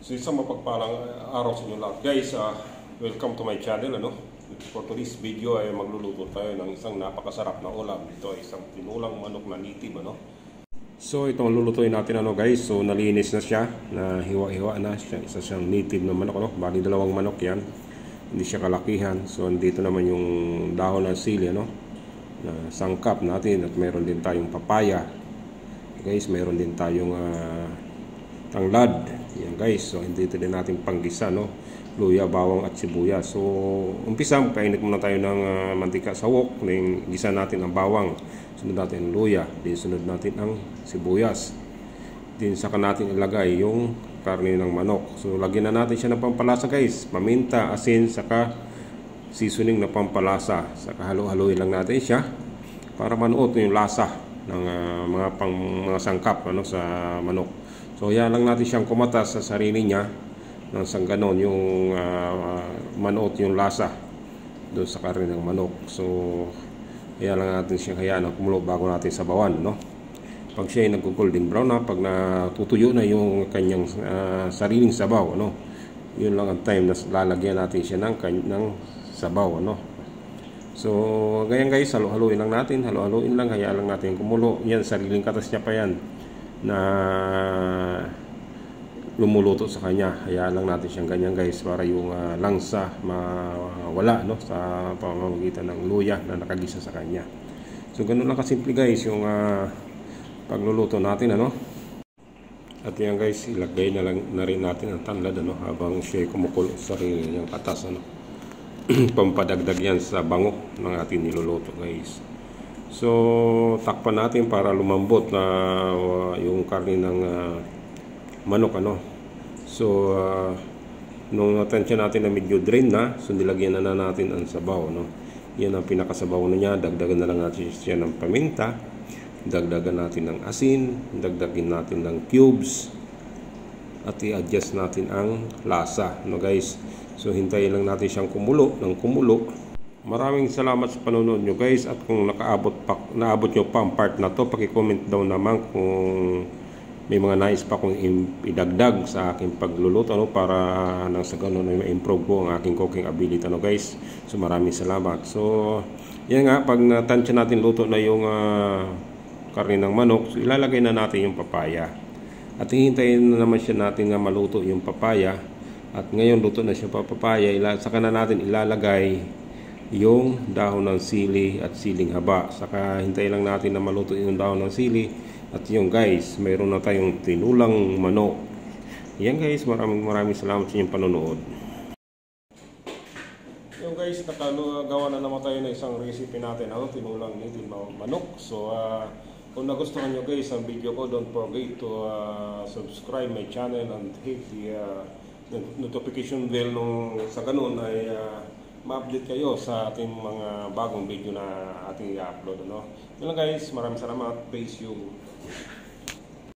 So isang mapagpalang araw sa inyo lahat guys. Welcome to my channel. For today's video ay magluluto tayo ng isang napakasarap na ulam. Ito ay isang tinulang manok na native. So itong lulutuin natin guys. So nalinis na siya, na hiwa-hiwa na siya. Isa siyang native na manok. Bali dalawang manok yan. Hindi siya kalakihan. So dito naman yung dahon ng sili na sangkap natin. At mayroon din tayong papaya. Guys, mayroon din tayong tanglad. Yan guys, so dito din natin panggisa, luya, bawang at sibuyas. So umpisa, painit muna tayo ng mantika sa wok. Gisa natin ang bawang, sunod natin ang luya, din sunod natin ang sibuyas, din saka natin ilagay yung karne ng manok. So lagyan na natin siya ng pampalasa guys, paminta, asin, saka seasoning na pampalasa. Saka halo-haloin lang natin siya para manuot yung lasa ng mga sangkap sa manok. So yan lang natin siyang kumatas sa sarili niya nang sang ganon yung manuot yung lasa doon sa karne ng manok. So yan lang natin siyang hayaan na kumulo bago natin sabawan, Pag siya ay nag-golden brown na, pag natutuyo na yung kanyang sariling sabaw, yun lang ang time na lalagyan natin siya ng sabaw, So ganyan guys, halo-haloin lang natin, hayaan lang natin kumulo. Yan, sariling katas niya pa yan na lumuluto sa kanya. Hayaan lang natin siyang ganyan guys, para yung langsa mawala sa pamamagitan ng luya na nakagisa sa kanya. So ganun lang kasimple guys yung pagluluto natin, At yan guys, ilagay na rin natin ang tanglad habang siya kumukulo sa sarili niyang katas, pampadagdag yan sa bango ng ating niluluto guys. So takpan natin para lumambot na yung karne ng manok, So nung natensya natin na medyo drain na, so nilagyan na natin ang sabaw, Yan ang pinakasabaw na niya. Dagdagan na lang natin siya ng paminta, dagdagan natin ng asin, dagdagan natin ng cubes, at i-adjust natin ang lasa, guys. So hintayin lang natin siyang kumulo ng kumulo. Maraming salamat sa panonood nyo guys, at kung naabot nyo pa ang part na to, paki-comment down naman kung may mga nais pa kung idagdag sa aking pagluluto, para nang sa ganun ay ma-improve ko ang aking cooking ability, guys. So maraming salamat. So yan nga, pag natansya natin luto na yung karne ng manok, so ilalagay na natin yung papaya, at hihintayin na naman siya natin na maluto yung papaya. At ngayon luto na siya papaya, saka na natin ilalagay yung dahon ng sili at siling haba. Saka hintayin lang natin na maluto yung dahon ng sili. At yung guys, mayroon na tayong tinulang manok. Yan guys, maraming salamat sa inyong panonood. Yung guys, nakagawa na naman tayo ng isang recipe natin, tinulang native manok. So kung nagustuhan nyo guys ang video ko, don't forget to subscribe my channel and hit the notification bell nung sa ganun ay ma-update kayo sa ating mga bagong video na ating i-upload, Yun lang guys, maraming salamat. Praise you.